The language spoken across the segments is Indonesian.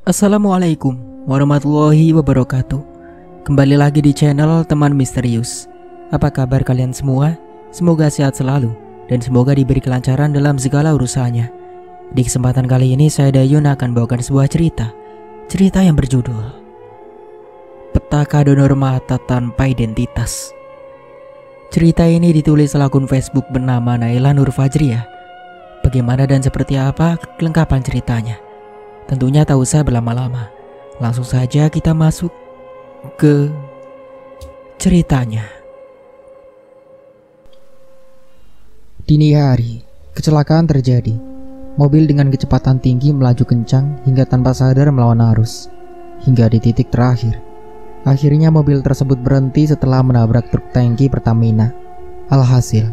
Assalamualaikum warahmatullahi wabarakatuh. Kembali lagi di channel Teman Misterius. Apa kabar kalian semua? Semoga sehat selalu dan semoga diberi kelancaran dalam segala urusannya. Di kesempatan kali ini saya Dayun akan bawakan sebuah cerita yang berjudul Petaka Donor Mata Tanpa Identitas. Cerita ini ditulis oleh akun Facebook bernama Naila Nur Fajriah. Bagaimana dan seperti apa kelengkapan ceritanya? Tentunya tak usah berlama-lama. Langsung saja kita masuk ke ceritanya. Dini hari, kecelakaan terjadi. Mobil dengan kecepatan tinggi melaju kencang hingga tanpa sadar melawan arus. Hingga di titik terakhir, akhirnya mobil tersebut berhenti setelah menabrak truk tangki Pertamina. Alhasil,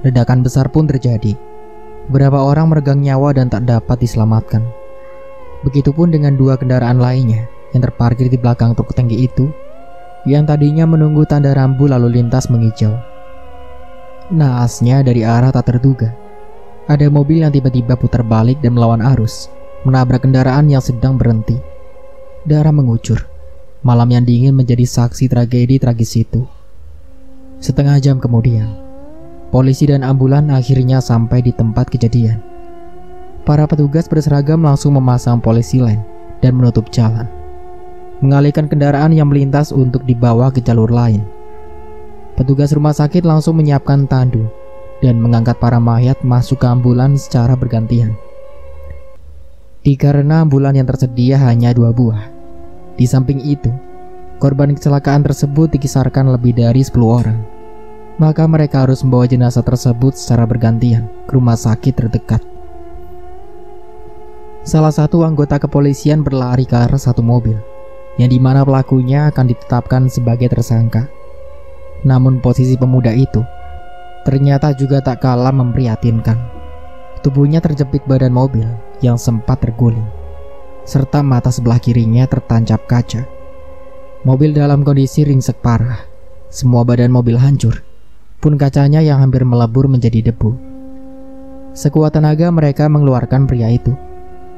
ledakan besar pun terjadi. Beberapa orang meregang nyawa dan tak dapat diselamatkan. Begitupun dengan dua kendaraan lainnya yang terparkir di belakang truk tangki itu, yang tadinya menunggu tanda rambu lalu lintas menghijau. Naasnya dari arah tak terduga, ada mobil yang tiba-tiba putar balik dan melawan arus, menabrak kendaraan yang sedang berhenti. Darah mengucur. Malam yang dingin menjadi saksi tragedi tragis itu. Setengah jam kemudian, polisi dan ambulan akhirnya sampai di tempat kejadian. Para petugas berseragam langsung memasang polisi lain dan menutup jalan, mengalihkan kendaraan yang melintas untuk dibawa ke jalur lain. Petugas rumah sakit langsung menyiapkan tandu dan mengangkat para mayat masuk ke ambulan secara bergantian. Dikarenakan ambulan yang tersedia hanya 2 buah. Di samping itu, korban kecelakaan tersebut dikisarkan lebih dari 10 orang. Maka mereka harus membawa jenazah tersebut secara bergantian ke rumah sakit terdekat. Salah satu anggota kepolisian berlari ke arah satu mobil, yang dimana pelakunya akan ditetapkan sebagai tersangka. Namun posisi pemuda itu ternyata juga tak kalah memprihatinkan. Tubuhnya terjepit badan mobil yang sempat terguling, serta mata sebelah kirinya tertancap kaca. Mobil dalam kondisi ringsek parah, semua badan mobil hancur, pun kacanya yang hampir melebur menjadi debu. Sekuat tenaga mereka mengeluarkan pria itu.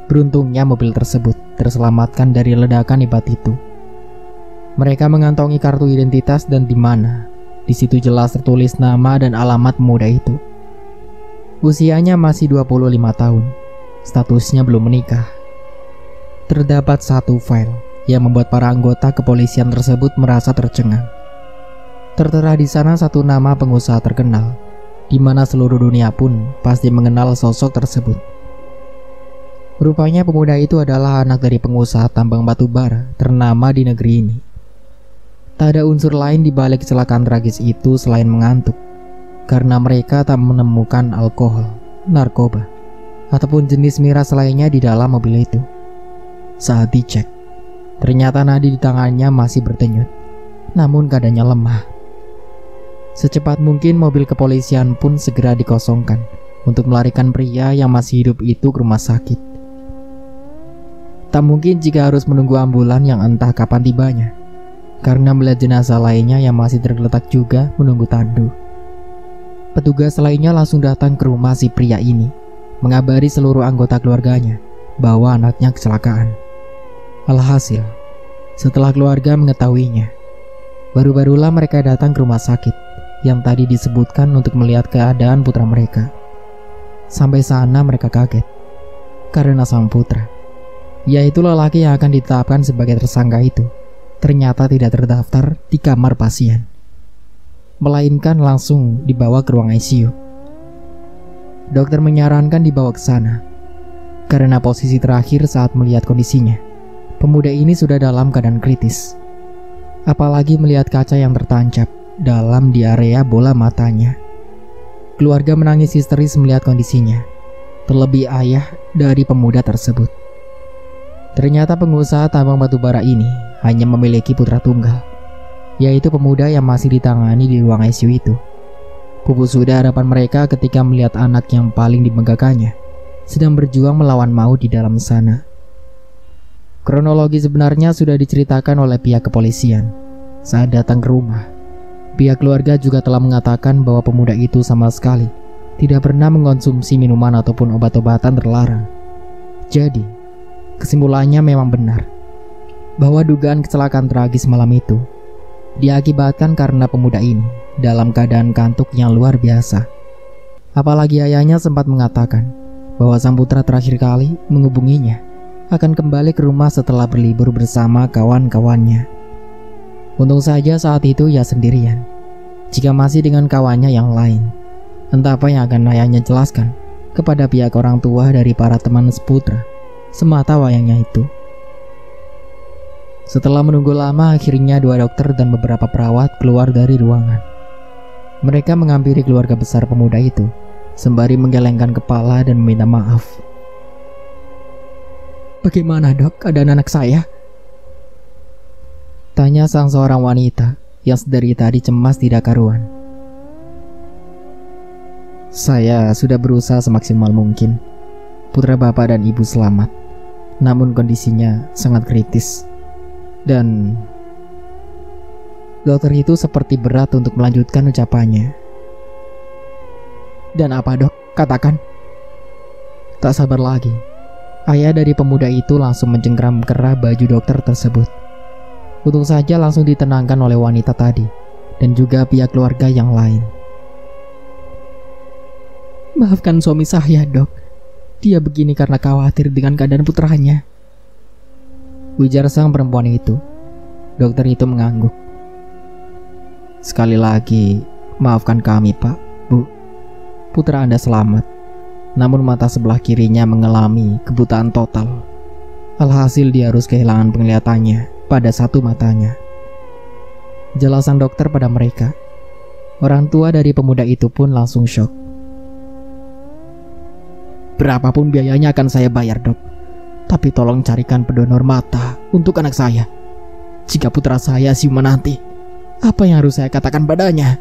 Beruntungnya mobil tersebut terselamatkan dari ledakan hebat itu. Mereka mengantongi kartu identitas dan di mana di situ jelas tertulis nama dan alamat pemuda itu. Usianya masih 25 tahun. Statusnya belum menikah. Terdapat satu file yang membuat para anggota kepolisian tersebut merasa tercengang. Tertera di sana satu nama pengusaha terkenal, di mana seluruh dunia pun pasti mengenal sosok tersebut. Rupanya pemuda itu adalah anak dari pengusaha tambang batu bara ternama di negeri ini. Tak ada unsur lain di balik kecelakaan tragis itu selain mengantuk, karena mereka tak menemukan alkohol, narkoba, ataupun jenis miras lainnya di dalam mobil itu. Saat dicek, ternyata nadi di tangannya masih berdenyut, namun keadaannya lemah. Secepat mungkin mobil kepolisian pun segera dikosongkan untuk melarikan pria yang masih hidup itu ke rumah sakit. Tak mungkin jika harus menunggu ambulan yang entah kapan tibanya, karena melihat jenazah lainnya yang masih tergeletak juga menunggu tandu. Petugas lainnya langsung datang ke rumah si pria ini, mengabari seluruh anggota keluarganya bahwa anaknya kecelakaan. Alhasil, setelah keluarga mengetahuinya, baru-barulah mereka datang ke rumah sakit yang tadi disebutkan untuk melihat keadaan putra mereka. Sampai sana mereka kaget, karena sang putra, yaitu lelaki yang akan ditetapkan sebagai tersangka itu, ternyata tidak terdaftar di kamar pasien, melainkan langsung dibawa ke ruang ICU. Dokter menyarankan dibawa ke sana, karena posisi terakhir saat melihat kondisinya, pemuda ini sudah dalam keadaan kritis. Apalagi melihat kaca yang tertancap dalam di area bola matanya. Keluarga menangis histeris melihat kondisinya, terlebih ayah dari pemuda tersebut. Ternyata pengusaha tambang batubara ini hanya memiliki putra tunggal, yaitu pemuda yang masih ditangani di ruang ICU itu. Pupus sudah harapan mereka ketika melihat anak yang paling dibanggakannya sedang berjuang melawan maut di dalam sana. Kronologi sebenarnya sudah diceritakan oleh pihak kepolisian saat datang ke rumah. Pihak keluarga juga telah mengatakan bahwa pemuda itu sama sekali tidak pernah mengonsumsi minuman ataupun obat-obatan terlarang. Jadi, Kesimpulannya memang benar, bahwa dugaan kecelakaan tragis malam itu diakibatkan karena pemuda ini dalam keadaan kantuk yang luar biasa. Apalagi ayahnya sempat mengatakan bahwa sang putra terakhir kali menghubunginya akan kembali ke rumah setelah berlibur bersama kawan-kawannya. Untung saja saat itu ia sendirian. Jika masih dengan kawannya yang lain, entah apa yang akan ayahnya jelaskan kepada pihak orang tua dari para teman seputra semata wayangnya itu. Setelah menunggu lama, akhirnya 2 dokter dan beberapa perawat keluar dari ruangan. Mereka menghampiri keluarga besar pemuda itu sembari menggelengkan kepala dan meminta maaf. "Bagaimana, Dok, keadaan anak saya?" tanya sang seorang wanita yang sedari tadi cemas tidak karuan. "Saya sudah berusaha semaksimal mungkin. Putra bapak dan ibu selamat, namun kondisinya sangat kritis. Dan..." Dokter itu seperti berat untuk melanjutkan ucapannya. "Dan apa, Dok? Katakan." Tak sabar lagi, ayah dari pemuda itu langsung mencengkram kerah baju dokter tersebut. Untung saja langsung ditenangkan oleh wanita tadi dan juga pihak keluarga yang lain. "Maafkan suami saya, Dok. Dia begini karena khawatir dengan keadaan putranya," ujar sang perempuan itu. Dokter itu mengangguk. "Sekali lagi, maafkan kami, Pak, Bu. Putra Anda selamat, namun mata sebelah kirinya mengalami kebutaan total. Alhasil dia harus kehilangan penglihatannya pada satu matanya." Jelas sang dokter pada mereka. Orang tua dari pemuda itu pun langsung syok. "Berapapun biayanya akan saya bayar, Dok. Tapi tolong carikan pendonor mata untuk anak saya. Jika putra saya siuman nanti, apa yang harus saya katakan padanya?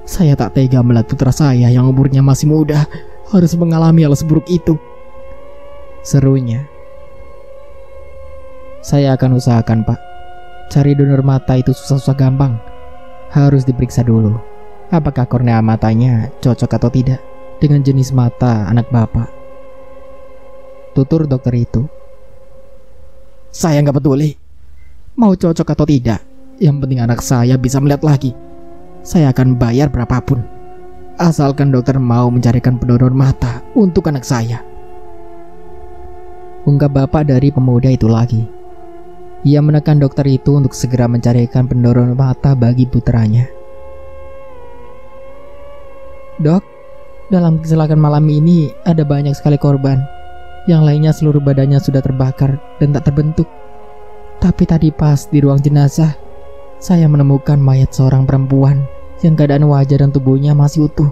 Saya tak tega melihat putra saya yang umurnya masih muda harus mengalami hal seburuk itu," serunya. "Saya akan usahakan, Pak. Cari donor mata itu susah-susah gampang. Harus diperiksa dulu apakah kornea matanya cocok atau tidak dengan jenis mata anak Bapak," tutur dokter itu. "Saya nggak peduli mau cocok atau tidak. Yang penting anak saya bisa melihat lagi. Saya akan bayar berapapun, asalkan dokter mau mencarikan pendonor mata untuk anak saya," ungkap bapak dari pemuda itu lagi. Ia menekan dokter itu untuk segera mencarikan pendonor mata bagi putranya. "Dok, dalam kecelakaan malam ini ada banyak sekali korban. Yang lainnya seluruh badannya sudah terbakar dan tak terbentuk. Tapi tadi pas di ruang jenazah, saya menemukan mayat seorang perempuan yang keadaan wajah dan tubuhnya masih utuh.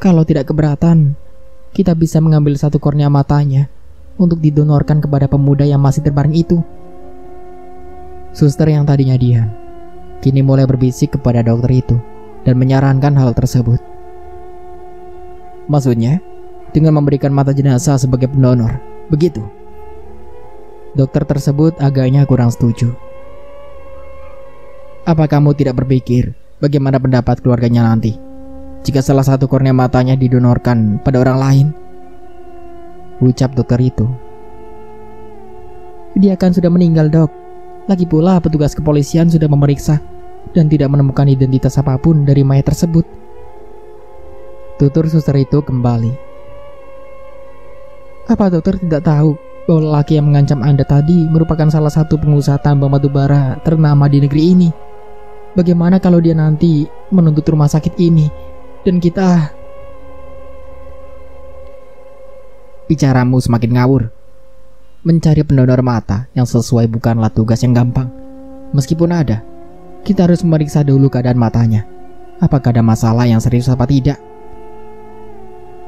Kalau tidak keberatan, kita bisa mengambil satu kornea matanya untuk didonorkan kepada pemuda yang masih terbaring itu." Suster yang tadinya diam, kini mulai berbisik kepada dokter itu dan menyarankan hal tersebut. "Maksudnya, dengan memberikan mata jenazah sebagai pendonor, begitu?" Dokter tersebut agaknya kurang setuju. "Apa kamu tidak berpikir bagaimana pendapat keluarganya nanti jika salah satu kornea matanya didonorkan pada orang lain?" ucap dokter itu. "Dia kan sudah meninggal, Dok. Lagi pula petugas kepolisian sudah memeriksa dan tidak menemukan identitas apapun dari mayat tersebut," tutur suster itu kembali. "Apa dokter tidak tahu bahwa lelaki yang mengancam Anda tadi merupakan salah satu pengusaha tambang batubara ternama di negeri ini? Bagaimana kalau dia nanti menuntut rumah sakit ini dan kita..." "Bicaramu semakin ngawur. Mencari pendonor mata yang sesuai bukanlah tugas yang gampang. Meskipun ada, kita harus memeriksa dulu keadaan matanya. Apakah ada masalah yang serius apa tidak?"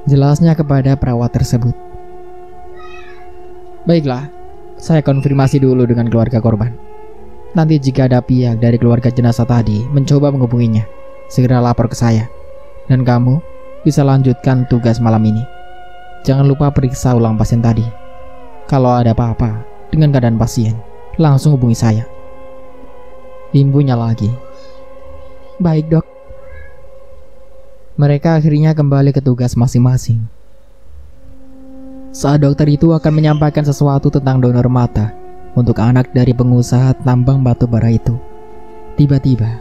jelasnya kepada perawat tersebut. "Baiklah, saya konfirmasi dulu dengan keluarga korban. Nanti jika ada pihak dari keluarga jenazah tadi mencoba menghubunginya, segera lapor ke saya. Dan kamu bisa lanjutkan tugas malam ini. Jangan lupa periksa ulang pasien tadi. Kalau ada apa-apa dengan keadaan pasien, langsung hubungi saya," imbunya lagi. "Baik, Dok." Mereka akhirnya kembali ke tugas masing-masing. saat dokter itu akan menyampaikan sesuatu tentang donor mata untuk anak dari pengusaha tambang batu bara itu. Tiba-tiba,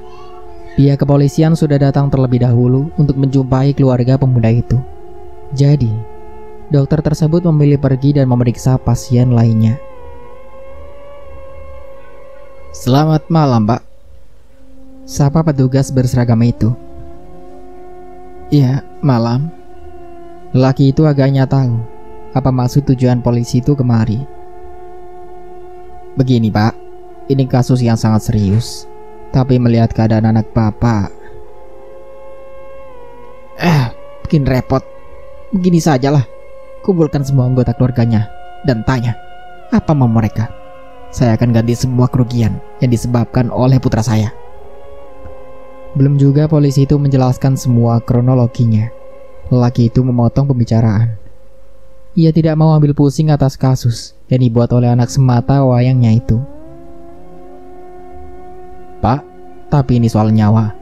pihak kepolisian sudah datang terlebih dahulu untuk menjumpai keluarga pemuda itu. Jadi, dokter tersebut memilih pergi dan memeriksa pasien lainnya. "Selamat malam, Pak," sapa petugas berseragam itu. "Iya, malam." Lelaki itu agaknya tahu apa maksud tujuan polisi itu kemari. "Begini, Pak, ini kasus yang sangat serius. Tapi melihat keadaan anak Bapak, bikin repot. Begini sajalah, kumpulkan semua anggota keluarganya dan tanya apa mau mereka. Saya akan ganti semua kerugian yang disebabkan oleh putra saya." Belum juga polisi itu menjelaskan semua kronologinya, lelaki itu memotong pembicaraan. Ia tidak mau ambil pusing atas kasus yang dibuat oleh anak semata wayangnya itu. "Pak, tapi ini soal nyawa,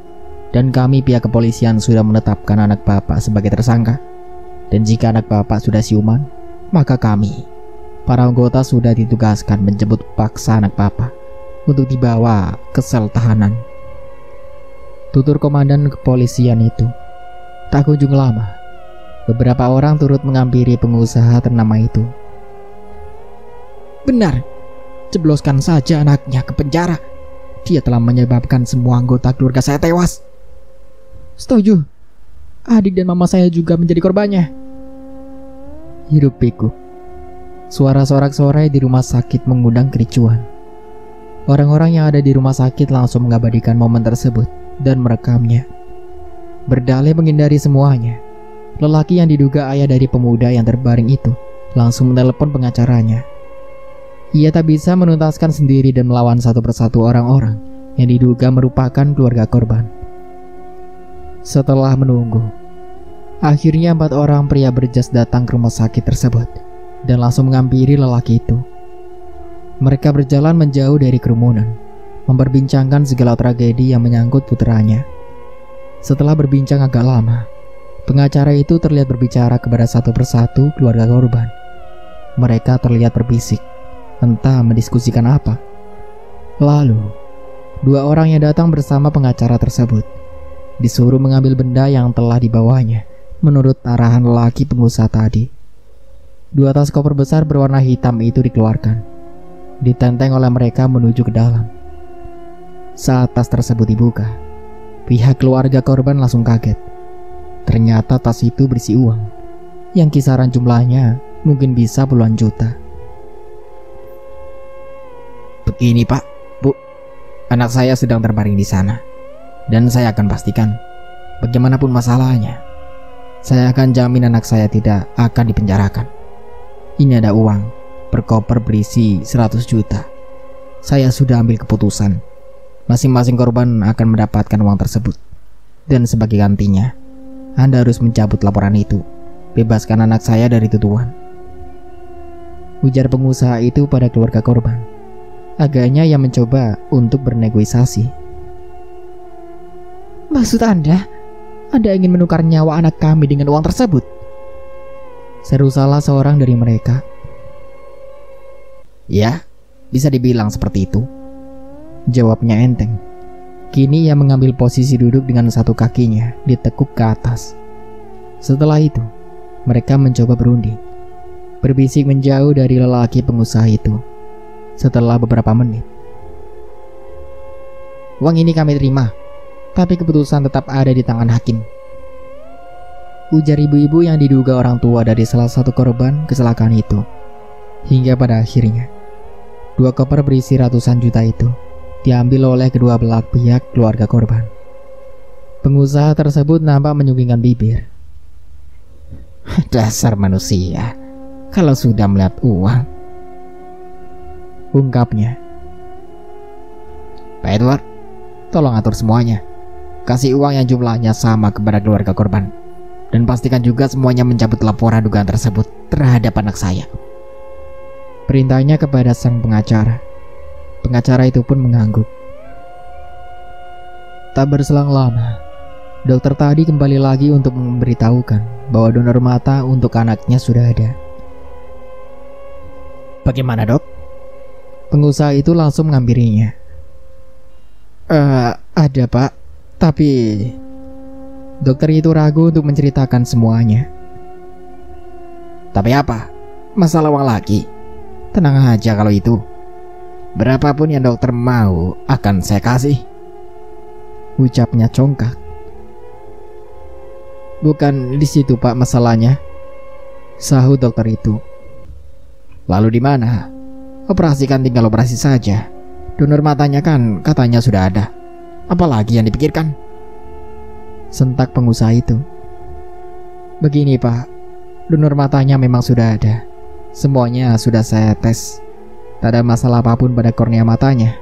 dan kami pihak kepolisian sudah menetapkan anak Bapak sebagai tersangka. Dan jika anak Bapak sudah siuman, maka kami, para anggota sudah ditugaskan menjemput paksa anak Bapak untuk dibawa ke sel tahanan," tutur komandan kepolisian itu. Tak kunjung lama, beberapa orang turut menghampiri pengusaha ternama itu. "Benar, jebloskan saja anaknya ke penjara. Dia telah menyebabkan semua anggota keluarga saya tewas." "Setuju. Adik dan mama saya juga menjadi korbannya." Hiruk pikuk. Suara sorak-sorai di rumah sakit mengundang kericuhan. Orang-orang yang ada di rumah sakit langsung mengabadikan momen tersebut dan merekamnya. Berdalih menghindari semuanya, lelaki yang diduga ayah dari pemuda yang terbaring itu langsung menelepon pengacaranya. Ia tak bisa menuntaskan sendiri dan melawan satu persatu orang-orang yang diduga merupakan keluarga korban. Setelah menunggu, akhirnya 4 orang pria berjas datang ke rumah sakit tersebut dan langsung menghampiri lelaki itu. Mereka berjalan menjauh dari kerumunan, memperbincangkan segala tragedi yang menyangkut putranya. Setelah berbincang agak lama, pengacara itu terlihat berbicara kepada satu persatu keluarga korban. Mereka terlihat berbisik, entah mendiskusikan apa. Lalu, 2 orang yang datang bersama pengacara tersebut disuruh mengambil benda yang telah dibawanya menurut arahan lelaki pengusaha tadi. 2 tas koper besar berwarna hitam itu dikeluarkan, ditenteng oleh mereka menuju ke dalam. Saat tas tersebut dibuka, pihak keluarga korban langsung kaget. Ternyata tas itu berisi uang yang kisaran jumlahnya mungkin bisa puluhan juta. "Begini, Pak, Bu, anak saya sedang terbaring di sana, dan saya akan pastikan bagaimanapun masalahnya, saya akan jamin anak saya tidak akan dipenjarakan. Ini ada uang per koper berisi 100 juta. Saya sudah ambil keputusan. Masing-masing korban akan mendapatkan uang tersebut. Dan sebagai gantinya, Anda harus mencabut laporan itu. Bebaskan anak saya dari tuduhan," ujar pengusaha itu pada keluarga korban. Agaknya ia mencoba untuk bernegosiasi. "Maksud Anda ingin menukar nyawa anak kami dengan uang tersebut?" seru salah seorang dari mereka. "Ya, bisa dibilang seperti itu," jawabnya enteng. Kini ia mengambil posisi duduk dengan satu kakinya ditekuk ke atas. Setelah itu, mereka mencoba berunding, berbisik menjauh dari lelaki pengusaha itu. Setelah beberapa menit, "Uang ini kami terima, tapi keputusan tetap ada di tangan hakim," ujar ibu-ibu yang diduga orang tua dari salah satu korban kecelakaan itu. Hingga pada akhirnya, 2 koper berisi ratusan juta itu diambil oleh kedua belah pihak keluarga korban. Pengusaha tersebut nampak menyunggingkan bibir. "Dasar manusia, kalau sudah melihat uang," ungkapnya. "Pak Edward, tolong atur semuanya. Kasih uang yang jumlahnya sama kepada keluarga korban. Dan pastikan juga semuanya mencabut laporan dugaan tersebut terhadap anak saya," perintahnya kepada sang pengacara. Pengacara itu pun mengangguk. Tak berselang lama, dokter tadi kembali lagi untuk memberitahukan bahwa donor mata untuk anaknya sudah ada. Bagaimana, Dok? Pengusaha itu langsung menghampirinya. Ada, Pak. Tapi dokter itu ragu untuk menceritakan semuanya. Tapi apa? Masalah uang lagi? Tenang aja kalau itu. Berapapun yang dokter mau akan saya kasih, ucapnya congkak. Bukan di situ, Pak, masalahnya, sahut dokter itu. Lalu di mana? Operasi kan tinggal operasi saja. Donor matanya kan katanya sudah ada. Apalagi yang dipikirkan? Sentak pengusaha itu. Begini, Pak, donor matanya memang sudah ada. Semuanya sudah saya tes. Tak ada masalah apapun pada kornea matanya,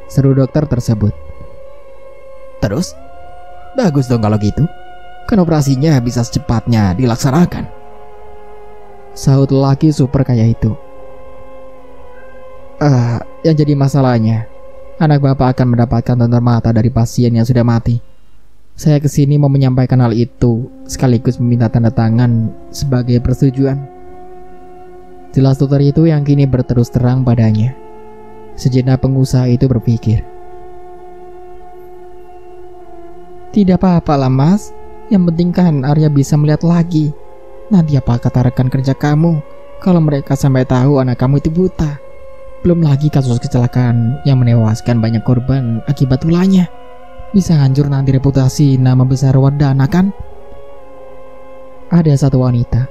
seru dokter tersebut. Terus? Bagus dong kalau gitu. Kan operasinya bisa secepatnya dilaksanakan, sahut lelaki super kaya itu. Yang jadi masalahnya, anak bapak akan mendapatkan donor mata dari pasien yang sudah mati. Saya kesini mau menyampaikan hal itu, sekaligus meminta tanda tangan sebagai persetujuan. Jelas dokter itu yang kini berterus terang padanya. Sejenak pengusaha itu berpikir. Tidak apa-apa lah, Mas. Yang penting kan Arya bisa melihat lagi. Nanti apa kata rekan kerja kamu kalau mereka sampai tahu anak kamu itu buta? Belum lagi kasus kecelakaan yang menewaskan banyak korban akibat ulahnya. Bisa hancur nanti reputasi nama besar Wardana kan? Ada satu wanita.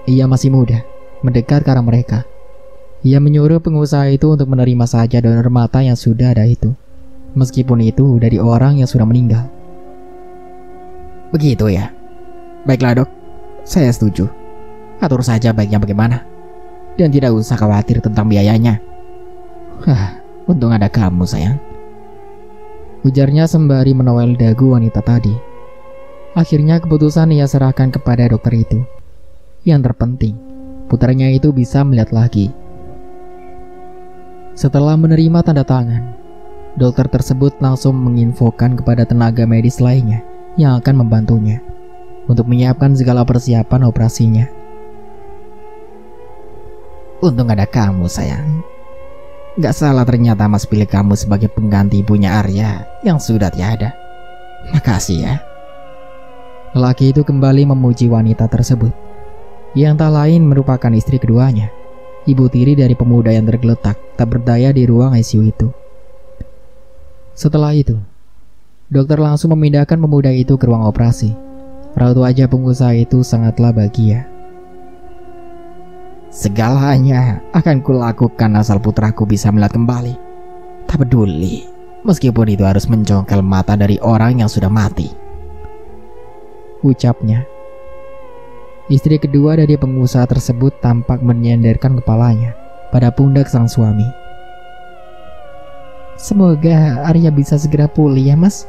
Ia masih muda, mendekat ke arah mereka. Ia menyuruh pengusaha itu untuk menerima saja donor mata yang sudah ada itu, meskipun itu dari orang yang sudah meninggal. Begitu ya? Baiklah, Dok, saya setuju. Atur saja baiknya bagaimana. Dan tidak usah khawatir tentang biayanya. Untung ada kamu, sayang, ujarnya sembari menowel dagu wanita tadi. Akhirnya keputusan ia serahkan kepada dokter itu. Yang terpenting, putranya itu bisa melihat lagi. Setelah menerima tanda tangan, dokter tersebut langsung menginfokan kepada tenaga medis lainnya yang akan membantunya untuk menyiapkan segala persiapan operasinya. Untung ada kamu, sayang. Gak salah ternyata Mas pilih kamu sebagai pengganti ibunya Arya yang sudah tiada. Makasih ya. Lelaki itu kembali memuji wanita tersebut, yang tak lain merupakan istri keduanya, ibu tiri dari pemuda yang tergeletak tak berdaya di ruang ICU itu. Setelah itu, dokter langsung memindahkan pemuda itu ke ruang operasi. Raut wajah pengusaha itu sangatlah bahagia. Segalanya akan kulakukan asal putraku bisa melihat kembali. Tak peduli, meskipun itu harus mencongkel mata dari orang yang sudah mati, ucapnya. Istri kedua dari pengusaha tersebut tampak menyandarkan kepalanya pada pundak sang suami. Semoga Arya bisa segera pulih ya, Mas,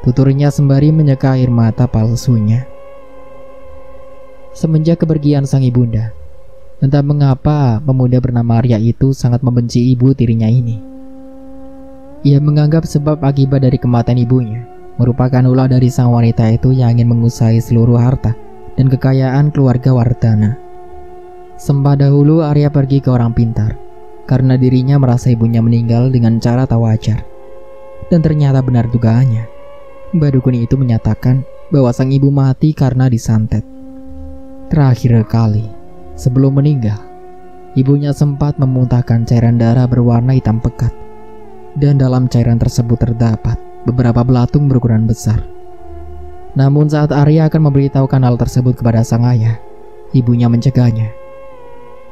tuturnya sembari menyeka air mata palsunya. Semenjak kepergian sang ibunda, entah mengapa pemuda bernama Arya itu sangat membenci ibu tirinya ini. Ia menganggap sebab akibat dari kematian ibunya merupakan ulah dari sang wanita itu yang ingin menguasai seluruh harta dan kekayaan keluarga Wardana. Sempat dahulu Arya pergi ke orang pintar karena dirinya merasa ibunya meninggal dengan cara tak wajar. Dan ternyata benar dugaannya. Mbak dukun itu menyatakan bahwa sang ibu mati karena disantet. Terakhir kali, sebelum meninggal, ibunya sempat memuntahkan cairan darah berwarna hitam pekat. Dan dalam cairan tersebut terdapat beberapa belatung berukuran besar. Namun saat Arya akan memberitahukan hal tersebut kepada sang ayah, ibunya mencegahnya.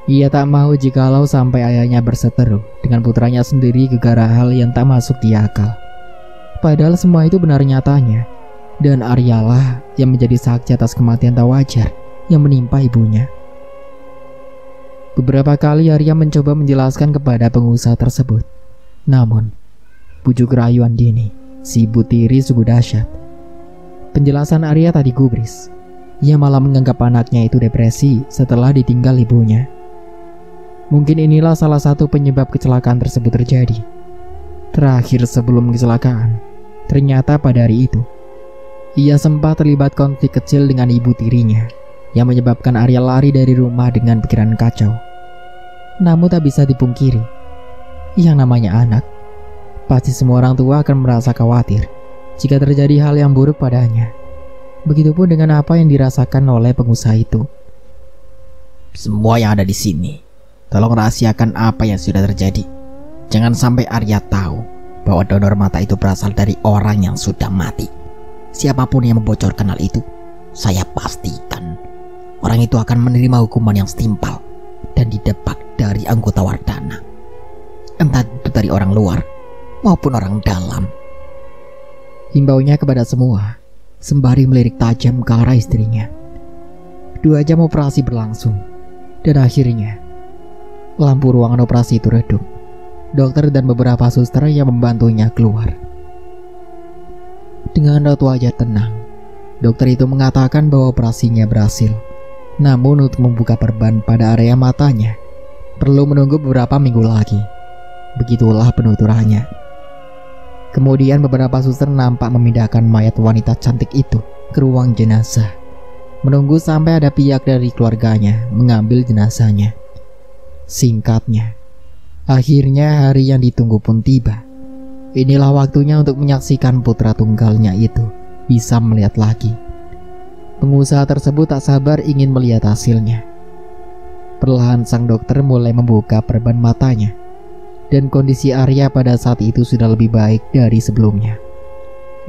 Ia tak mau jikalau sampai ayahnya berseteru dengan putranya sendiri gara-gara hal yang tak masuk di akal. Padahal semua itu benar nyatanya, dan Aryalah yang menjadi saksi atas kematian tak wajar yang menimpa ibunya. Beberapa kali Arya mencoba menjelaskan kepada pengusaha tersebut. Namun, bujuk rayu Andini, si ibu tiri sungguh dahsyat. Penjelasan Arya tadi gubris. Ia malah menganggap anaknya itu depresi setelah ditinggal ibunya. Mungkin inilah salah satu penyebab kecelakaan tersebut terjadi. Terakhir sebelum kecelakaan, ternyata pada hari itu, ia sempat terlibat konflik kecil dengan ibu tirinya yang menyebabkan Arya lari dari rumah dengan pikiran kacau. Namun tak bisa dipungkiri, yang namanya anak, pasti semua orang tua akan merasa khawatir jika terjadi hal yang buruk padanya. Begitupun dengan apa yang dirasakan oleh pengusaha itu. Semua yang ada di sini, tolong rahasiakan apa yang sudah terjadi. Jangan sampai Arya tahu bahwa donor mata itu berasal dari orang yang sudah mati. Siapapun yang membocorkan hal itu, saya pastikan orang itu akan menerima hukuman yang setimpal dan didepak dari anggota Wardana, entah itu dari orang luar maupun orang dalam. Himbaunya kepada semua sembari melirik tajam ke arah istrinya. 2 jam operasi berlangsung, dan akhirnya lampu ruangan operasi itu redup. Dokter dan beberapa suster yang membantunya keluar. Dengan raut wajah tenang, dokter itu mengatakan bahwa operasinya berhasil. Namun untuk membuka perban pada area matanya perlu menunggu beberapa minggu lagi. Begitulah penuturannya. Kemudian beberapa suster nampak memindahkan mayat wanita cantik itu ke ruang jenazah, menunggu sampai ada pihak dari keluarganya mengambil jenazahnya. Singkatnya, akhirnya hari yang ditunggu pun tiba. Inilah waktunya untuk menyaksikan putra tunggalnya itu bisa melihat lagi. Pengusaha tersebut tak sabar ingin melihat hasilnya. Perlahan sang dokter mulai membuka perban matanya, dan kondisi Arya pada saat itu sudah lebih baik dari sebelumnya.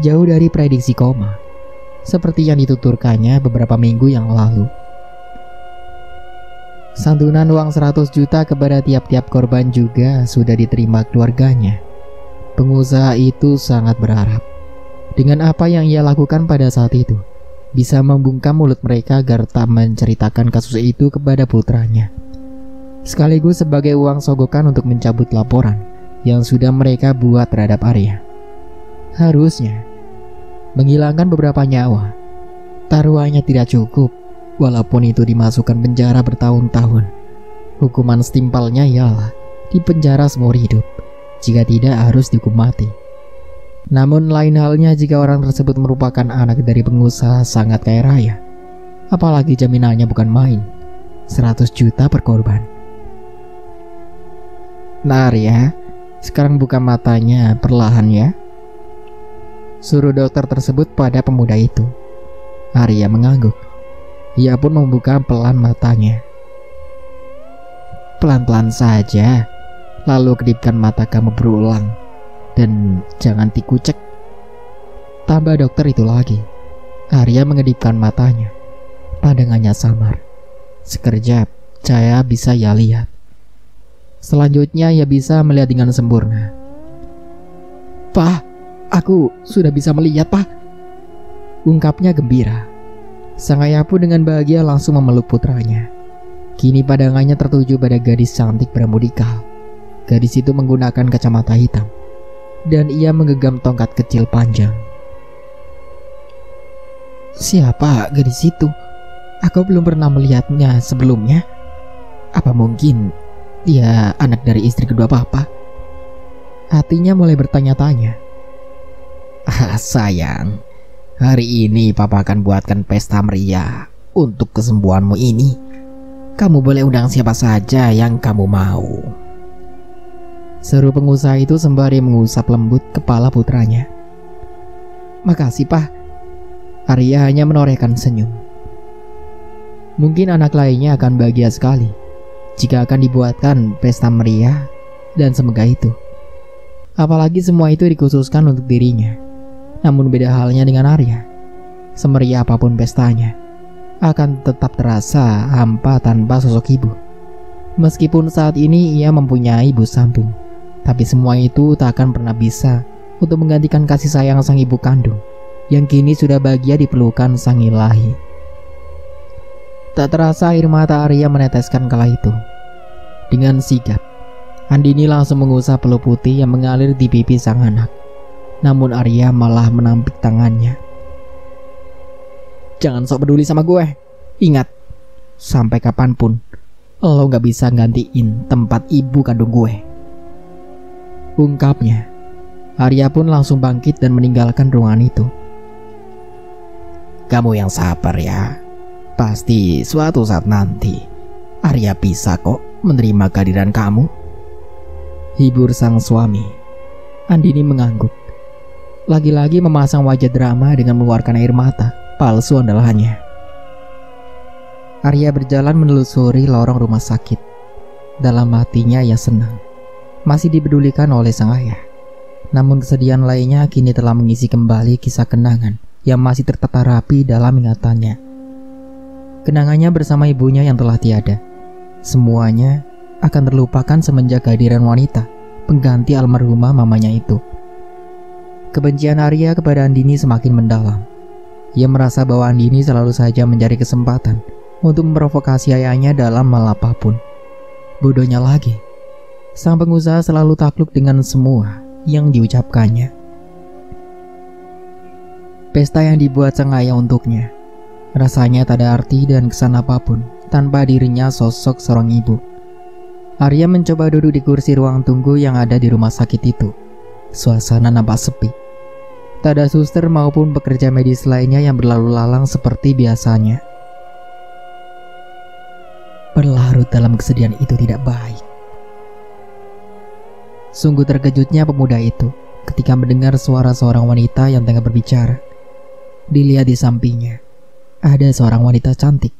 Jauh dari prediksi koma, seperti yang dituturkannya beberapa minggu yang lalu. Santunan uang 100 juta kepada tiap-tiap korban juga sudah diterima keluarganya. Pengusaha itu sangat berharap dengan apa yang ia lakukan pada saat itu bisa membungkam mulut mereka agar tak menceritakan kasus itu kepada putranya, sekaligus sebagai uang sogokan untuk mencabut laporan yang sudah mereka buat terhadap Arya. Harusnya menghilangkan beberapa nyawa, taruhannya tidak cukup. Walaupun itu dimasukkan penjara bertahun-tahun, hukuman setimpalnya ialah dipenjara seumur hidup, jika tidak harus dihukum mati. Namun lain halnya jika orang tersebut merupakan anak dari pengusaha sangat kaya raya. Apalagi jaminannya bukan main, 100 juta per korban. Nah Arya, sekarang buka matanya perlahan ya, suruh dokter tersebut pada pemuda itu. Arya mengangguk. Ia pun membuka pelan matanya. Pelan-pelan saja, lalu kedipkan mata kamu berulang, dan jangan dikucek, tambah dokter itu lagi. Arya mengedipkan matanya. Pandangannya samar. Sekejap cahaya bisa ia lihat. Selanjutnya ia bisa melihat dengan sempurna. "Pak, aku sudah bisa melihat, Pak," ungkapnya gembira. Sang ayah pun dengan bahagia langsung memeluk putranya. Kini pandangannya tertuju pada gadis cantik berambut ikal. Gadis itu menggunakan kacamata hitam, dan ia menggenggam tongkat kecil panjang. Siapa gadis itu? Aku belum pernah melihatnya sebelumnya. Apa mungkin dia anak dari istri kedua papa? Hatinya mulai bertanya-tanya. Sayang, hari ini papa akan buatkan pesta meriah untuk kesembuhanmu ini. Kamu boleh undang siapa saja yang kamu mau, seru pengusaha itu sembari mengusap lembut kepala putranya. Makasih, Pak. Arya hanya menorehkan senyum. Mungkin anak lainnya akan bahagia sekali jika akan dibuatkan pesta meriah dan semoga itu. Apalagi semua itu dikhususkan untuk dirinya. Namun beda halnya dengan Arya. Semeriah apapun pestanya, akan tetap terasa hampa tanpa sosok ibu. Meskipun saat ini ia mempunyai ibu sambung, tapi semua itu tak akan pernah bisa untuk menggantikan kasih sayang sang ibu kandung yang kini sudah bahagia dipelukan sang ilahi. Tak terasa air mata Arya meneteskan kala itu. Dengan sigap, Andini langsung mengusap peluh putih yang mengalir di pipi sang anak. Namun Arya malah menampik tangannya. Jangan sok peduli sama gue. Ingat, sampai kapanpun lo gak bisa gantiin tempat ibu kandung gue, ungkapnya. Arya pun langsung bangkit dan meninggalkan ruangan itu. Kamu yang sabar ya. Pasti suatu saat nanti Arya bisa kok menerima kehadiran kamu. Hibur sang suami. Andini mengangguk. Lagi-lagi memasang wajah drama dengan mengeluarkan air mata palsu andalannya. Arya berjalan menelusuri lorong rumah sakit. Dalam hatinya ia senang, masih dipedulikan oleh sang ayah. Namun kesedihan lainnya kini telah mengisi kembali kisah kenangan yang masih tertata rapi dalam ingatannya. Kenangannya bersama ibunya yang telah tiada. Semuanya akan terlupakan semenjak kehadiran wanita pengganti almarhumah mamanya itu. Kebencian Arya kepada Andini semakin mendalam. Ia merasa bahwa Andini selalu saja mencari kesempatan untuk memprovokasi ayahnya dalam hal apapun. Bodohnya lagi, sang pengusaha selalu takluk dengan semua yang diucapkannya. Pesta yang dibuat sang ayah untuknya rasanya tak ada arti dan kesan apapun tanpa dirinya sosok seorang ibu. Arya mencoba duduk di kursi ruang tunggu yang ada di rumah sakit itu. Suasana nampak sepi. Tak ada suster maupun pekerja medis lainnya yang berlalu lalang seperti biasanya. Berlarut dalam kesedihan itu tidak baik. Sungguh terkejutnya pemuda itu ketika mendengar suara seorang wanita yang tengah berbicara. Dilihat di sampingnya, ada seorang wanita cantik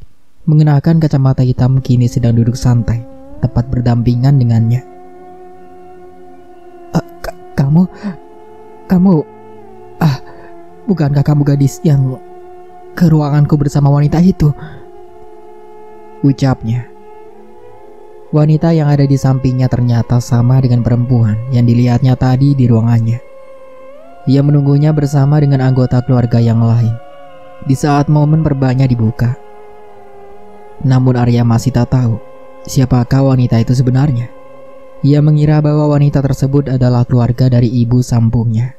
mengenakan kacamata hitam kini sedang duduk santai tepat berdampingan dengannya. Kamu, bukankah kamu gadis yang ke ruanganku bersama wanita itu? Ucapnya. Wanita yang ada di sampingnya ternyata sama dengan perempuan yang dilihatnya tadi di ruangannya. Ia menunggunya bersama dengan anggota keluarga yang lain di saat momen perbannya dibuka. Namun Arya masih tak tahu siapakah wanita itu sebenarnya. Ia mengira bahwa wanita tersebut adalah keluarga dari ibu sambungnya.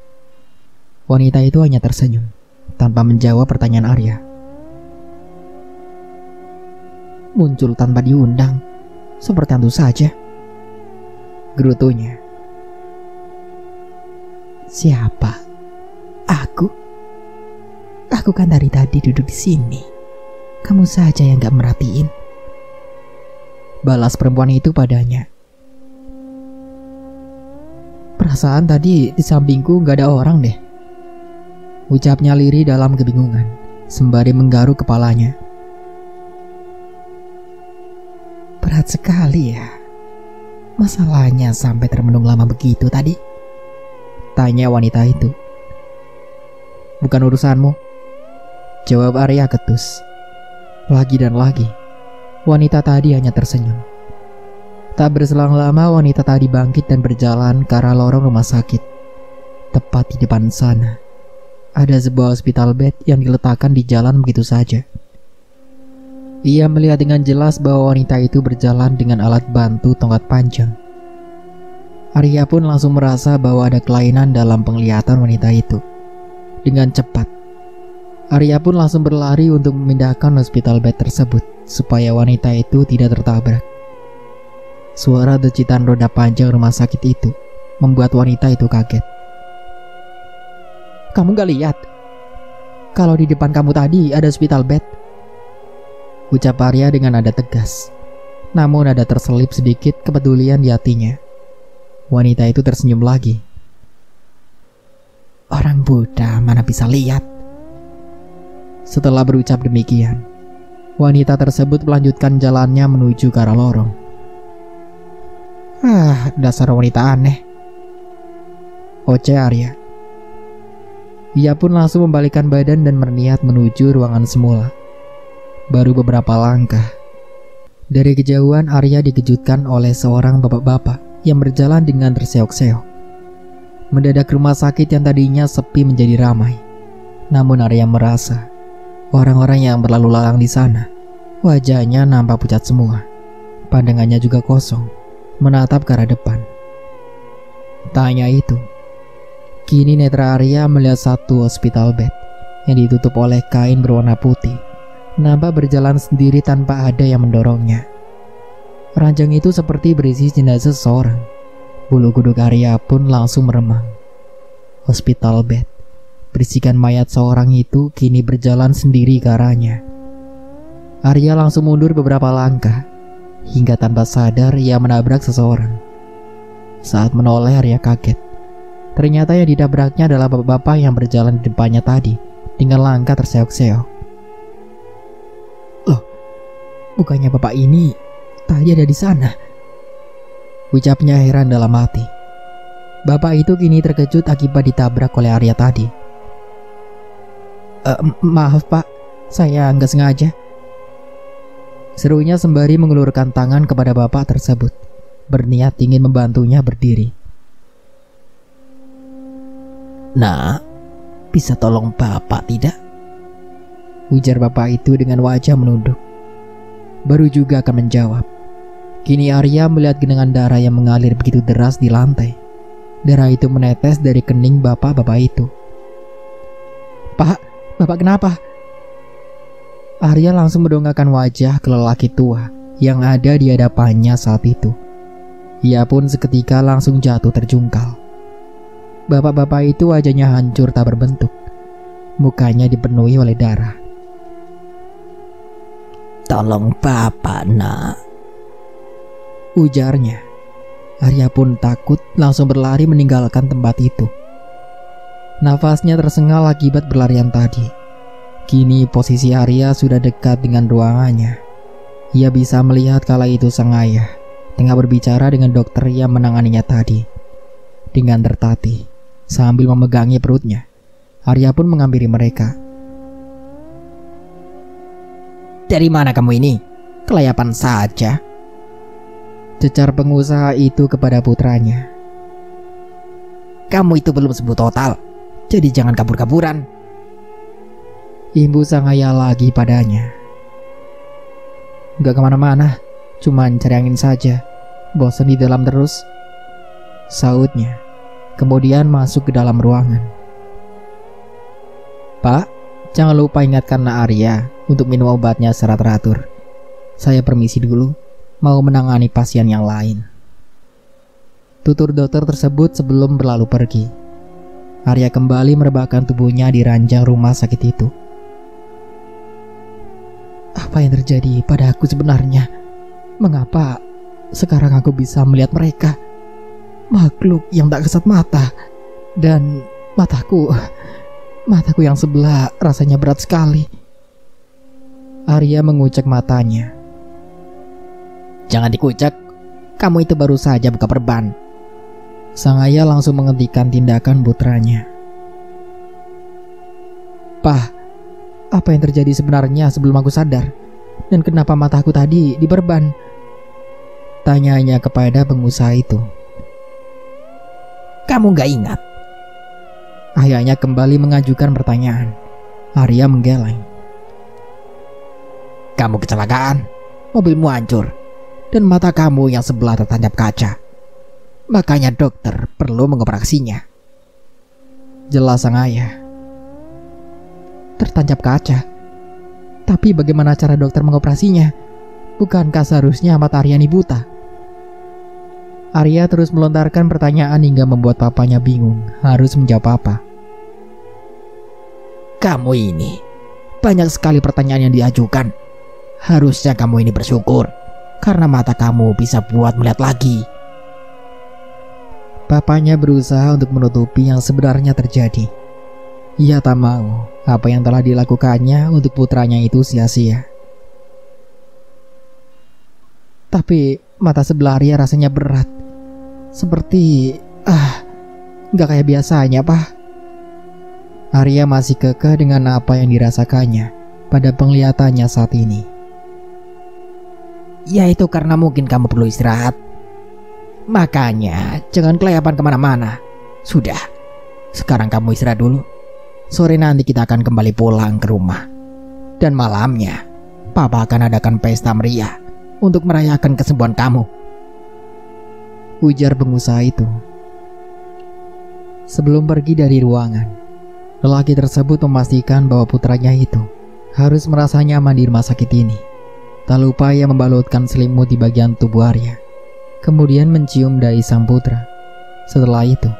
Wanita itu hanya tersenyum tanpa menjawab pertanyaan Arya. Muncul tanpa diundang, seperti tentu saja, gerutunya. Siapa? Aku? Aku kan dari tadi duduk di sini. Kamu saja yang gak merhatiin. Balas perempuan itu padanya. Perasaan tadi di sampingku gak ada orang deh. Ucapnya lirih dalam kebingungan, sembari menggaruk kepalanya. Berat sekali ya. Masalahnya sampai termenung lama begitu tadi? Tanya wanita itu. Bukan urusanmu, jawab Arya ketus. Lagi dan lagi, wanita tadi hanya tersenyum. Tak berselang lama wanita tadi bangkit dan berjalan ke arah lorong rumah sakit. Tepat di depan sana, ada sebuah hospital bed yang diletakkan di jalan begitu saja. Ia melihat dengan jelas bahwa wanita itu berjalan dengan alat bantu tongkat panjang. Arya pun langsung merasa bahwa ada kelainan dalam penglihatan wanita itu. Dengan cepat, Arya pun langsung berlari untuk memindahkan hospital bed tersebut supaya wanita itu tidak tertabrak. Suara decitan roda panjang rumah sakit itu membuat wanita itu kaget. Kamu gak lihat? Kalau di depan kamu tadi ada hospital bed, ucap Arya dengan nada tegas. Namun ada terselip sedikit kepedulian di hatinya. Wanita itu tersenyum lagi. Orang Buddha mana bisa lihat? Setelah berucap demikian, wanita tersebut melanjutkan jalannya menuju ke arah lorong. Dasar wanita aneh, oceh Arya. Ia pun langsung membalikkan badan dan berniat menuju ruangan semula. Baru beberapa langkah, dari kejauhan Arya dikejutkan oleh seorang bapak-bapak yang berjalan dengan terseok-seok. Mendadak rumah sakit yang tadinya sepi menjadi ramai. Namun Arya merasa orang-orang yang berlalu lalang di sana wajahnya nampak pucat semua. Pandangannya juga kosong, menatap ke arah depan. Tak hanya itu, kini netra Arya melihat satu hospital bed yang ditutup oleh kain berwarna putih nampak berjalan sendiri tanpa ada yang mendorongnya. Ranjang itu seperti berisi jenazah seseorang. Bulu kuduk Arya pun langsung meremang. Hospital bed berisikan mayat seorang itu kini berjalan sendiri ke arahnya. Arya langsung mundur beberapa langkah. hingga tanpa sadar ia menabrak seseorang. Saat menoleh, Arya kaget. Ternyata yang ditabraknya adalah bapak-bapak yang berjalan di depannya tadi dengan langkah terseok-seok. Loh, bukannya bapak ini tadi ada di sana? Ucapnya heran dalam hati. Bapak itu kini terkejut akibat ditabrak oleh Arya tadi. Maaf pak, saya nggak sengaja. Serunya sembari mengulurkan tangan kepada bapak tersebut, berniat ingin membantunya berdiri. Nak, bisa tolong bapak tidak? Ujar bapak itu dengan wajah menunduk. Baru juga akan menjawab. Kini Arya melihat genangan darah yang mengalir begitu deras di lantai. Darah itu menetes dari kening bapak-bapak itu. Pak, bapak kenapa? Arya langsung mendongakkan wajah ke lelaki tua yang ada di hadapannya saat itu. Ia pun seketika langsung jatuh terjungkal. Bapak-bapak itu wajahnya hancur tak berbentuk. Mukanya dipenuhi oleh darah. Tolong bapak, nak, ujarnya. Arya pun takut langsung berlari meninggalkan tempat itu. Nafasnya tersengal akibat berlarian tadi. Kini posisi Arya sudah dekat dengan ruangannya. Ia bisa melihat kala itu sang ayah tengah berbicara dengan dokter yang menanganinya tadi. Dengan tertatih sambil memegangi perutnya, Arya pun menghampiri mereka. Dari mana kamu ini? Kelayapan saja, cecar pengusaha itu kepada putranya. Kamu itu belum sembuh total, jadi jangan kabur-kaburan, imbu sang ayah lagi padanya. Gak kemana-mana, cuman cari angin saja. Bosan di dalam terus, sautnya. Kemudian masuk ke dalam ruangan. Pak, jangan lupa ingatkan Nak Arya untuk minum obatnya secara teratur. Saya permisi dulu, mau menangani pasien yang lain. Tutur dokter tersebut sebelum berlalu pergi. Arya kembali merebahkan tubuhnya di ranjang rumah sakit itu. Apa yang terjadi pada aku sebenarnya? Mengapa sekarang aku bisa melihat mereka? Makhluk yang tak kasat mata. Dan mataku yang sebelah rasanya berat sekali. Arya mengucek matanya. Jangan dikucek, kamu itu baru saja buka perban. Sang ayah langsung menghentikan tindakan putranya. Pak, apa yang terjadi sebenarnya sebelum aku sadar? Dan kenapa mataku tadi diperban? Tanyanya kepada pengusaha itu. Kamu gak ingat? Ayahnya kembali mengajukan pertanyaan. Arya menggeleng. Kamu kecelakaan, mobilmu hancur, dan mata kamu yang sebelah tertancap kaca. Makanya dokter perlu mengoperasinya. Jelas sang ayah. Tertancap kaca? Tapi bagaimana cara dokter mengoperasinya? Bukankah seharusnya mata Aryani buta? Arya terus melontarkan pertanyaan hingga membuat papanya bingung harus menjawab apa. Kamu ini banyak sekali pertanyaan yang diajukan. Harusnya kamu ini bersyukur karena mata kamu bisa buat melihat lagi. Papanya berusaha untuk menutupi yang sebenarnya terjadi. Ia tak mau apa yang telah dilakukannya untuk putranya itu sia-sia. Tapi mata sebelah Arya rasanya berat. Seperti gak kayak biasanya, Pak. Arya masih kekeh dengan apa yang dirasakannya pada penglihatannya saat ini. Ya itu karena mungkin kamu perlu istirahat. Makanya jangan kelayapan kemana-mana. Sudah, sekarang kamu istirahat dulu. Sore nanti kita akan kembali pulang ke rumah. Dan malamnya Papa akan adakan pesta meriah untuk merayakan kesembuhan kamu, ujar pengusaha itu. Sebelum pergi dari ruangan, lelaki tersebut memastikan bahwa putranya itu harus merasa nyaman di rumah sakit ini. Tak lupa ia membalutkan selimut di bagian tubuh Arya, kemudian mencium dahi sang putra. Setelah itu,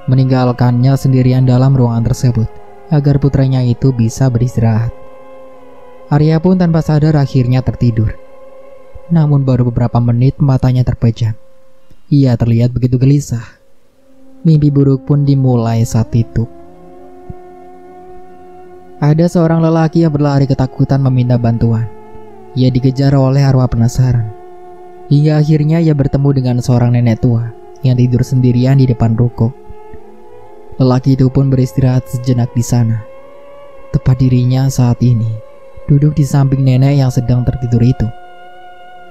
meninggalkannya sendirian dalam ruangan tersebut agar putranya itu bisa beristirahat. Arya pun tanpa sadar akhirnya tertidur. Namun baru beberapa menit matanya terpejam. Ia terlihat begitu gelisah. Mimpi buruk pun dimulai saat itu. Ada seorang lelaki yang berlari ketakutan meminta bantuan. Ia dikejar oleh arwah penasaran. Hingga akhirnya ia bertemu dengan seorang nenek tua yang tidur sendirian di depan ruko. Lelaki itu pun beristirahat sejenak di sana. Tepat dirinya saat ini duduk di samping nenek yang sedang tertidur itu.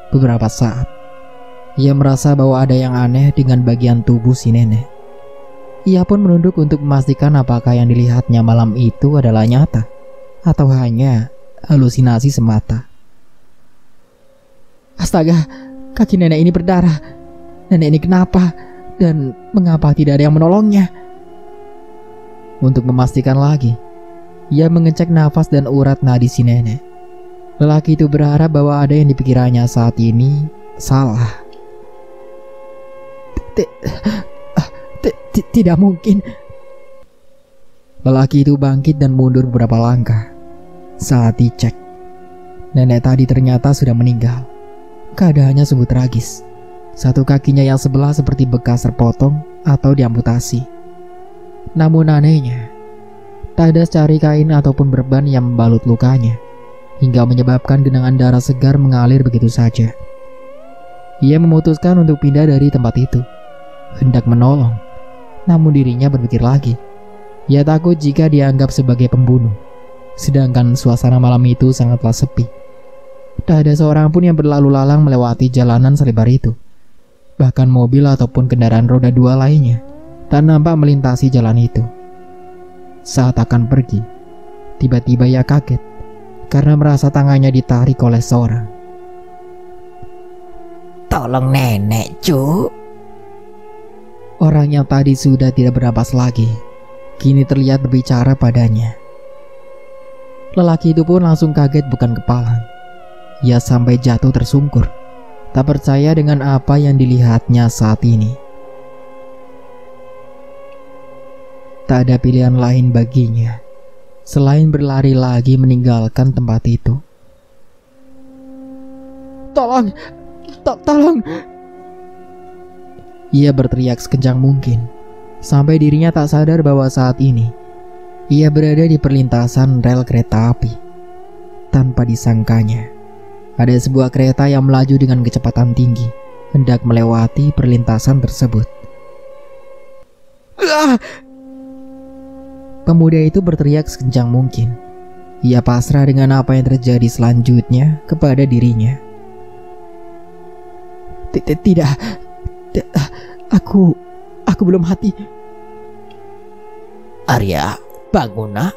Beberapa saat, ia merasa bahwa ada yang aneh dengan bagian tubuh si nenek. Ia pun menunduk untuk memastikan apakah yang dilihatnya malam itu adalah nyata atau hanya halusinasi semata. Astaga, kaki nenek ini berdarah. Nenek ini kenapa? Dan mengapa tidak ada yang menolongnya? Untuk memastikan lagi, ia mengecek nafas dan urat nadi si nenek. Lelaki itu berharap bahwa ada yang dipikirannya saat ini salah. Tidak mungkin. Lelaki itu bangkit dan mundur beberapa langkah. Saat dicek, nenek tadi ternyata sudah meninggal. Keadaannya sungguh tragis. Satu kakinya yang sebelah seperti bekas terpotong atau diamputasi. Namun anehnya, tak ada secari kain ataupun berban yang membalut lukanya, hingga menyebabkan genangan darah segar mengalir begitu saja. Ia memutuskan untuk pindah dari tempat itu, hendak menolong. Namun dirinya berpikir lagi. Ia takut jika dianggap sebagai pembunuh. Sedangkan suasana malam itu sangatlah sepi. Tak ada seorang pun yang berlalu lalang melewati jalanan selebar itu. Bahkan mobil ataupun kendaraan roda 2 lainnya tak nampak melintasi jalan itu. Saat akan pergi, tiba-tiba ia kaget karena merasa tangannya ditarik oleh seorang. Tolong nenek, Cuk. Orang yang tadi sudah tidak bernapas lagi, kini terlihat berbicara padanya. Lelaki itu pun langsung kaget bukan kepalang. Ia sampai jatuh tersungkur, tak percaya dengan apa yang dilihatnya saat ini. Tak ada pilihan lain baginya selain berlari lagi meninggalkan tempat itu. Tolong! Tolong! Ia berteriak sekencang mungkin, sampai dirinya tak sadar bahwa saat ini ia berada di perlintasan rel kereta api. Tanpa disangkanya, ada sebuah kereta yang melaju dengan kecepatan tinggi, hendak melewati perlintasan tersebut. Pemuda itu berteriak sekencang mungkin. Ia pasrah dengan apa yang terjadi selanjutnya kepada dirinya. Tidak, aku belum mati. Arya, bangun nak.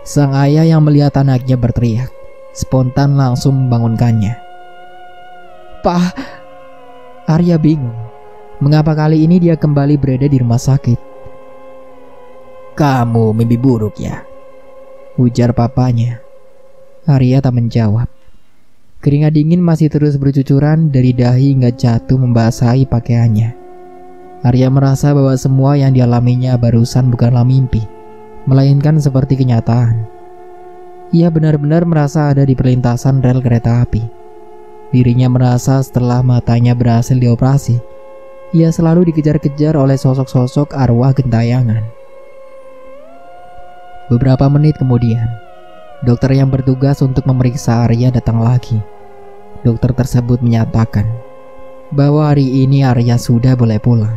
Sang ayah yang melihat anaknya berteriak spontan langsung membangunkannya. Pak, Arya bingung. Mengapa kali ini dia kembali berada di rumah sakit? Kamu mimpi buruk ya? Ujar papanya. Arya tak menjawab. Keringat dingin masih terus bercucuran dari dahi hingga jatuh membasahi pakaiannya. Arya merasa bahwa semua yang dialaminya barusan bukanlah mimpi, melainkan seperti kenyataan. Ia benar-benar merasa ada di perlintasan rel kereta api. Dirinya merasa setelah matanya berhasil dioperasi, ia selalu dikejar-kejar oleh sosok-sosok arwah gentayangan. Beberapa menit kemudian, dokter yang bertugas untuk memeriksa Arya datang lagi. Dokter tersebut menyatakan bahwa hari ini Arya sudah boleh pulang.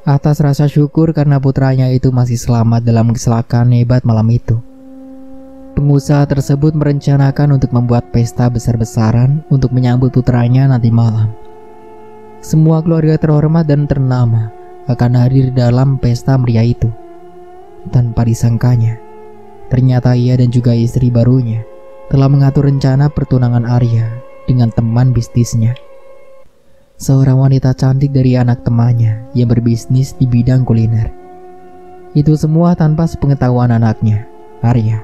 Atas rasa syukur karena putranya itu masih selamat dalam kecelakaan hebat malam itu, pengusaha tersebut merencanakan untuk membuat pesta besar-besaran untuk menyambut putranya nanti malam. Semua keluarga terhormat dan ternama akan hadir dalam pesta meriah itu. Tanpa disangkanya, ternyata ia dan juga istri barunya telah mengatur rencana pertunangan Arya dengan teman bisnisnya, seorang wanita cantik dari anak temannya yang berbisnis di bidang kuliner. Itu semua tanpa sepengetahuan anaknya, Arya.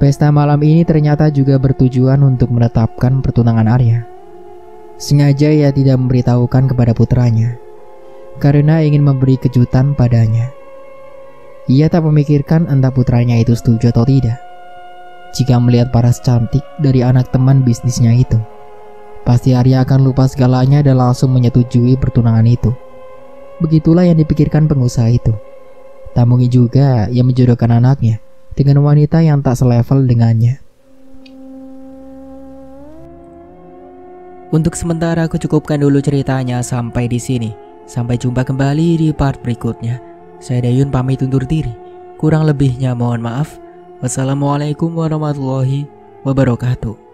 Pesta malam ini ternyata juga bertujuan untuk menetapkan pertunangan Arya. Sengaja ia tidak memberitahukan kepada putranya, karena ingin memberi kejutan padanya. Ia tak memikirkan entah putranya itu setuju atau tidak. Jika melihat paras cantik dari anak teman bisnisnya itu, pasti Arya akan lupa segalanya dan langsung menyetujui pertunangan itu. Begitulah yang dipikirkan pengusaha itu. Tak mungkin juga ia menjodohkan anaknya dengan wanita yang tak selevel dengannya. Untuk sementara aku cukupkan dulu ceritanya sampai di sini. Sampai jumpa kembali di part berikutnya. Saya Dayun pamit undur diri. Kurang lebihnya mohon maaf. Wassalamualaikum warahmatullahi wabarakatuh.